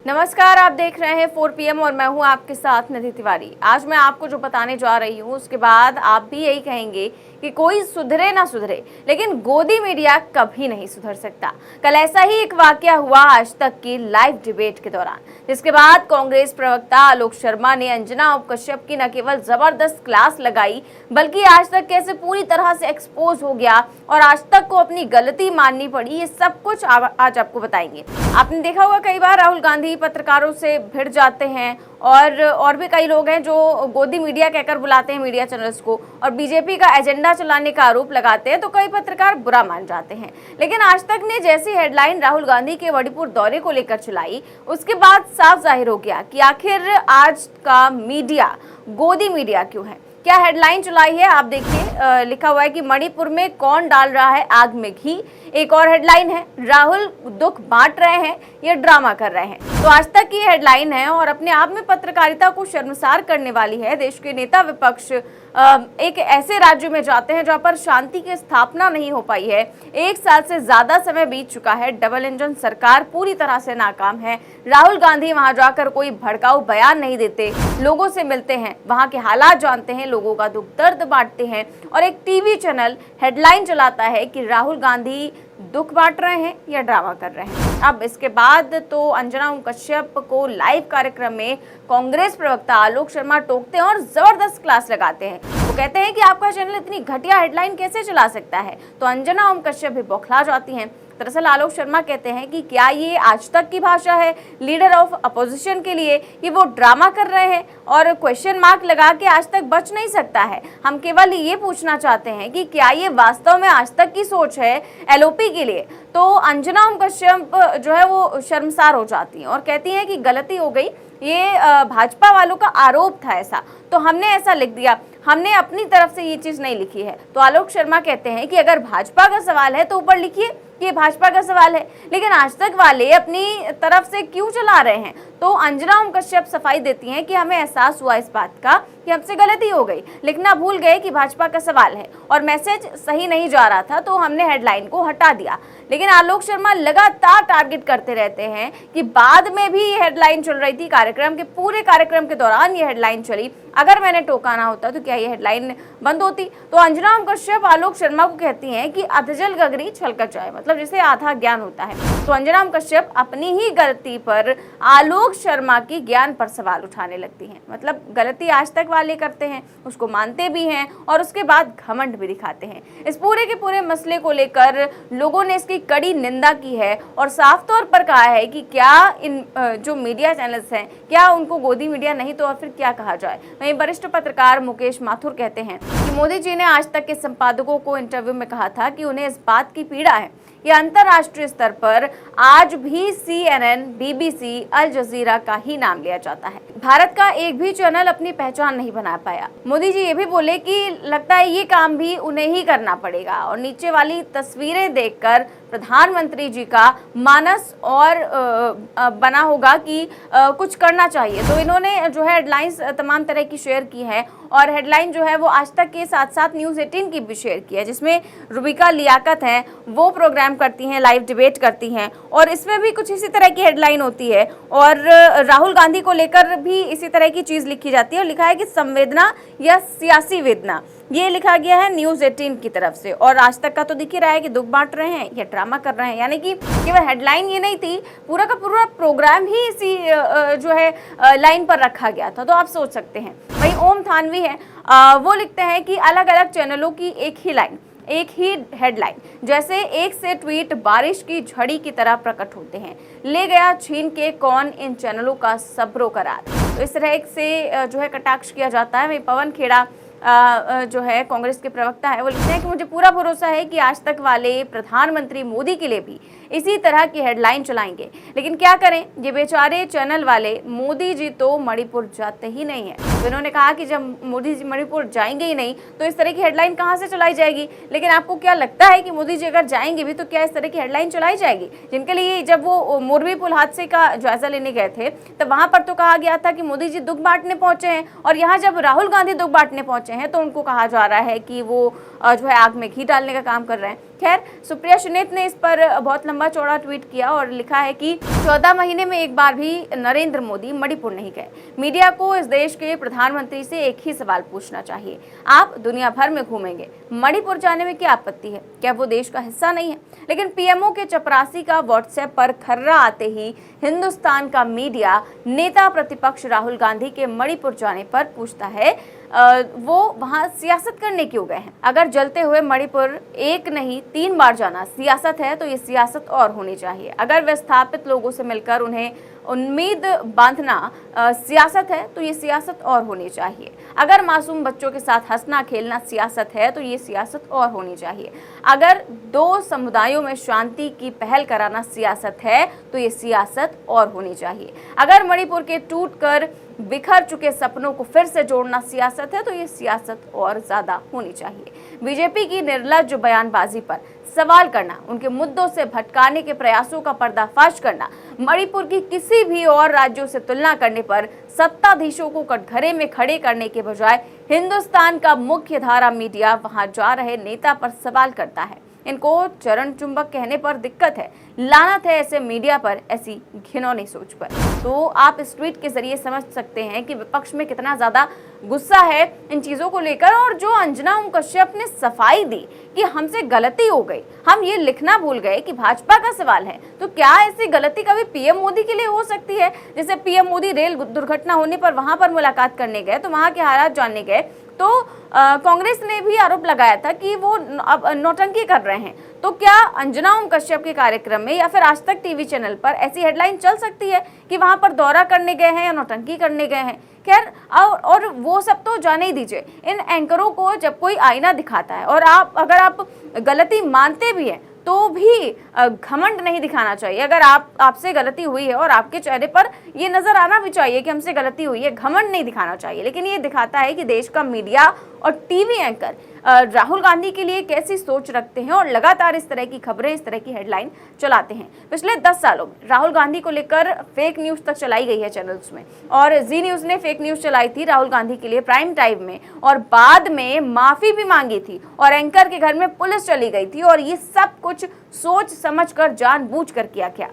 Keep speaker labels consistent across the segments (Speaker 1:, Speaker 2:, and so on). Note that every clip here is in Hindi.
Speaker 1: नमस्कार, आप देख रहे हैं 4 PM और मैं हूं आपके साथ निधि तिवारी। आज मैं आपको जो बताने जा रही हूं उसके बाद आप भी यही कहेंगे कि कोई सुधरे ना सुधरे, लेकिन गोदी मीडिया कभी नहीं सुधर सकता। कल ऐसा ही एक वाकया हुआ आज तक की लाइव डिबेट के दौरान, जिसके बाद कांग्रेस प्रवक्ता आलोक शर्मा ने अंजना उप कश्यप की न केवल जबरदस्त क्लास लगाई, बल्कि आज तक कैसे पूरी तरह से एक्सपोज हो गया और आज तक को अपनी गलती माननी पड़ी, ये सब कुछ आज आपको बताएंगे। आपने देखा होगा कई बार राहुल गांधी पत्रकारों से भिड़ जाते हैं और भी कई लोग हैं जो गोदी मीडिया कहकर बुलाते हैं मीडिया चैनल्स को और बीजेपी का एजेंडा चलाने का आरोप लगाते हैं, तो कई पत्रकार बुरा मान जाते हैं। लेकिन आज तक ने जैसी हेडलाइन राहुल गांधी के मणिपुर दौरे को लेकर चलाई, उसके बाद साफ जाहिर हो गया कि आखिर आज का मीडिया गोदी मीडिया क्यों है। क्या हेडलाइन चलाई है आप देखिए, लिखा हुआ है कि मणिपुर में कौन डाल रहा है आग में घी। एक और हेडलाइन है, राहुल दुख बांट रहे हैं या ड्रामा कर रहे हैं। तो आज तक की हेडलाइन है और अपने आप में पत्रकारिता को शर्मसार करने वाली है। देश के नेता विपक्ष एक ऐसे राज्य में जाते हैं जहां पर शांति की स्थापना नहीं हो पाई है। 1 साल से ज्यादा समय बीत चुका है, डबल इंजन सरकार पूरी तरह से नाकाम है। राहुल गांधी वहां जाकर कोई भड़काऊ बयान नहीं देते, लोगों से मिलते हैं, वहां के हालात जानते हैं, लोगों का दुख दर्द बांटते हैं और एक टीवी चैनल हेडलाइन चलाता है कि राहुल गांधी दुख बांट रहे हैं या ड्रामा कर रहे हैं। अब इसके बाद तो अंजना उप कश्यप को लाइव कार्यक्रम में कांग्रेस प्रवक्ता आलोक शर्मा टोकते हैं और जबरदस्त क्लास लगाते हैं। वो कहते हैं कि आपका चैनल इतनी घटिया हेडलाइन कैसे चला सकता है, तो अंजना उप कश्यप भी बौखला जाती हैं। दरअसल आलोक शर्मा कहते हैं कि क्या ये आज तक की भाषा है लीडर ऑफ अपोजिशन के लिए, कि वो ड्रामा कर रहे हैं और क्वेश्चन मार्क लगा के आज तक बच नहीं सकता है। हम केवल ये पूछना चाहते हैं कि क्या ये वास्तव में आज तक की सोच है एलओपी के लिए। तो अंजना उप कश्यप जो है वो शर्मसार हो जाती हैं और कहती हैं कि गलती हो गई, ये भाजपा वालों का आरोप था ऐसा, तो हमने ऐसा लिख दिया, हमने अपनी तरफ से ये चीज नहीं लिखी है। तो आलोक शर्मा कहते हैं कि अगर भाजपा का सवाल है तो ऊपर लिखिए कि भाजपा का सवाल है, लेकिन आज तक वाले अपनी तरफ से क्यों चला रहे हैं। तो अंजना उप कश्यप सफाई देती हैं कि हमें एहसास हुआ इस बात का कि हमसे गलती हो गई, लिखना भूल गए कि भाजपा का सवाल है और मैसेज सही नहीं जा रहा था, तो हमने हेडलाइन को हटा दिया। लेकिन आलोक शर्मा लगातार टारगेट करते रहते हैं कि बाद में भी ये हेडलाइन चल रही थी, कार्यक्रम के पूरे कार्यक्रम के दौरान ये हेडलाइन चली, अगर मैंने टोका ना होता तो क्या ये हेडलाइन बंद होती। तो अंजना उप कश्यप आलोक शर्मा को कहती हैं कि अधजल गगरी छलकत जाए, मतलब जिसे आधा ज्ञान होता है। तो अंजना उप कश्यप अपनी ही गलती पर आलोक शर्मा की ज्ञान पर सवाल उठाने लगती हैं। मतलब गलती आज तक वाले करते हैं, उसको मानते भी हैं और उसके बाद घमंड भी दिखाते हैं। इस पूरे के पूरे मसले को लेकर लोगों ने इसकी कड़ी निंदा की है और साफ तौर पर कहा है कि क्या इन जो मीडिया चैनल्स हैं, क्या उनको गोदी मीडिया नहीं तो और फिर क्या कहा जाए। वहीं वरिष्ठ पत्रकार मुकेश माथुर कहते हैं कि मोदी जी ने आज तक के संपादकों को इंटरव्यू में कहा था कि उन्हें इस बात की पीड़ा है कि अंतर्राष्ट्रीय स्तर पर आज भी CNN, BBC, अल जजीरा का ही नाम लिया जाता है। भारत का एक भी चैनल अपनी पहचान नहीं बना पाया। मोदी जी ये भी बोले कि लगता है ये काम भी उन्हें ही करना पड़ेगा और नीचे वाली तस्वीरें देखकर प्रधानमंत्री जी का मानस और बना होगा कि कुछ करना चाहिए। तो इन्होंने जो है हेडलाइंस तमाम तरह की शेयर की है और हेडलाइन जो है वो आज तक के साथ साथ न्यूज़ 18 की भी शेयर की है, जिसमें रुबिका लियाकत हैं, वो प्रोग्राम करती हैं, लाइव डिबेट करती हैं और इसमें भी कुछ इसी तरह की हेडलाइन होती है और राहुल गांधी को लेकर भी इसी तरह की चीज़ लिखी जाती है और लिखा है कि संवेदना या सियासी वेदना, ये लिखा गया है न्यूज़ 18 की तरफ से। और आज तक का तो दिख ही रहा है कि दुख बांट रहे हैं या ड्रामा कर रहे हैं, यानी कि केवल हेडलाइन ये नहीं थी, पूरा का पूरा प्रोग्राम ही इसी जो है लाइन पर रखा गया था। तो आप सोच सकते हैं। वहीं ओम थानवी है, वो लिखते हैं कि अलग अलग चैनलों की एक ही लाइन, एक ही हेडलाइन, जैसे एक से ट्वीट बारिश की झड़ी की तरह प्रकट होते हैं, ले गया छीन के कौन इन चैनलों का सब्रो करार। तो इस तरह से जो है कटाक्ष किया जाता है। वहीं पवन खेड़ा जो है कांग्रेस के प्रवक्ता है, वो लिखते हैं कि मुझे पूरा भरोसा है कि आज तक वाले प्रधानमंत्री मोदी के लिए भी इसी तरह की हेडलाइन चलाएंगे, लेकिन क्या करें, ये बेचारे चैनल वाले मोदी जी तो मणिपुर जाते ही नहीं है। तो इन्होंने कहा कि जब मोदी जी मणिपुर जाएंगे ही नहीं तो इस तरह की हेडलाइन कहाँ से चलाई जाएगी। लेकिन आपको क्या लगता है कि मोदी जी अगर जाएंगे भी तो क्या इस तरह की हेडलाइन चलाई जाएगी, जिनके लिए जब वो मोरबी पुल हादसे का जायजा लेने गए थे तब वहां पर तो कहा गया था कि मोदी जी दुख बांटने पहुंचे हैं, और यहाँ जब राहुल गांधी दुख बांटने पहुंचे हैं तो उनको कहा जा रहा है कि वो जो है आग में घी डालने का काम कर रहे हैं। खैर, सुप्रिया सुनेत ने इस पर बहुत लंबा चौड़ा ट्वीट किया और लिखा है कि 14 महीने में एक बार भी नरेंद्र मोदी मणिपुर नहीं गए। मीडिया को इस देश के प्रधानमंत्री से एक ही सवाल पूछना चाहिए, आप दुनिया भर में घूमेंगे, मणिपुर जाने में क्या आपत्ति है? क्या वो देश का हिस्सा नहीं है? लेकिन पीएमओ के चपरासी का व्हाट्सएप पर खर्रा आते ही हिंदुस्तान का मीडिया नेता प्रतिपक्ष राहुल गांधी के मणिपुर जाने पर पूछता है वो वहां सियासत करने क्यों गए हैं? अगर जलते हुए मणिपुर एक नहीं 3 बार जाना सियासत है तो ये सियासत और होनी चाहिए। अगर विस्थापित लोगों से मिलकर उन्हें उम्मीद बांधना सियासत है तो ये सियासत और होनी चाहिए। अगर मासूम बच्चों के साथ हंसना खेलना सियासत है तो ये सियासत और होनी चाहिए। अगर 2 समुदायों में शांति की पहल कराना सियासत है तो ये सियासत और होनी चाहिए। अगर मणिपुर के टूटकर बिखर चुके सपनों को फिर से जोड़ना सियासत है तो ये सियासत और ज्यादा होनी चाहिए। बीजेपी की निर्लज्ज बयानबाजी पर सवाल करना, उनके मुद्दों से भटकाने के प्रयासों का पर्दाफाश करना, मणिपुर की किसी भी और राज्यों से तुलना करने पर सत्ताधीशों को कटघरे में खड़े करने के बजाय हिंदुस्तान का मुख्य धारा मीडिया वहां जा रहे नेता पर सवाल करता है। इनको चरण चुंबक कहने पर दिक्कत है, लानत है ऐसे मीडिया पर, ऐसी घिनौनी सोच पर। तो आप इस ट्वीट के जरिए समझ सकते हैं कि विपक्ष में कितना ज्यादा गुस्सा है इन चीजों को लेकर। और जो अंजना ओम कश्यप ने सफाई दी कि हमसे गलती हो गई, हम ये लिखना भूल गए कि भाजपा का सवाल है, तो क्या ऐसी गलती कभी पीएम मोदी के लिए हो सकती है? जैसे पीएम मोदी रेल दुर्घटना होने पर वहां पर मुलाकात करने गए तो वहां के हालात जानने गए, तो कांग्रेस ने भी आरोप लगाया था कि वो अब नौटंकी कर रहे हैं। तो क्या अंजना ओम कश्यप के कार्यक्रम में या फिर आज तक टीवी चैनल पर ऐसी हेडलाइन चल सकती है कि वहां पर दौरा करने गए हैं या नौटंकी करने गए हैं? खैर, और वो सब तो जाने ही दीजिए। इन एंकरों को जब कोई आईना दिखाता है और अगर आप गलती मानते भी हैं तो भी घमंड नहीं दिखाना चाहिए। अगर आपसे गलती हुई है और आपके चेहरे पर ये नजर आना भी चाहिए कि हमसे गलती हुई है, घमंड नहीं दिखाना चाहिए। लेकिन ये दिखाता है कि देश का मीडिया और टीवी एंकर राहुल गांधी के लिए कैसी सोच रखते हैं और लगातार इस तरह की खबरें, इस तरह की हेडलाइन चलाते हैं। पिछले 10 सालों में राहुल गांधी को लेकर फेक न्यूज तक चलाई गई है चैनल्स में, और जी न्यूज ने फेक न्यूज चलाई थी राहुल गांधी के लिए प्राइम टाइम में, और बाद में माफी भी मांगी थी और एंकर के घर में पुलिस चली गई थी। और ये सब कुछ सोच समझकर, जानबूझकर किया गया।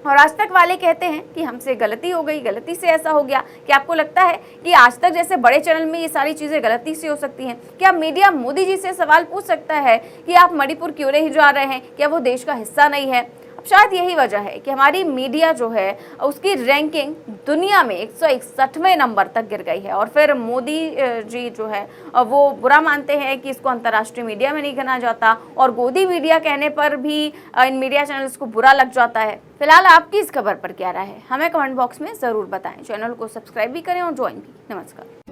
Speaker 1: और आज तक वाले कहते हैं कि हमसे गलती हो गई, गलती से ऐसा हो गया। क्या आपको लगता है कि आज तक जैसे बड़े चैनल में ये सारी चीजें गलती से हो सकती हैं? क्या मीडिया मोदी जी से सवाल पूछ सकता है कि आप मणिपुर क्यों नहीं जा रहे हैं? क्या वो देश का हिस्सा नहीं है? शायद यही वजह है कि हमारी मीडिया जो है उसकी रैंकिंग दुनिया में 161वें नंबर तक गिर गई है। और फिर मोदी जी जो है वो बुरा मानते हैं कि इसको अंतर्राष्ट्रीय मीडिया में नहीं गिना जाता, और गोदी मीडिया कहने पर भी इन मीडिया चैनल्स को बुरा लग जाता है। फिलहाल आपकी इस खबर पर क्या राय है, हमें कमेंट बॉक्स में ज़रूर बताएं। चैनल को सब्सक्राइब भी करें और ज्वाइन भी। नमस्कार।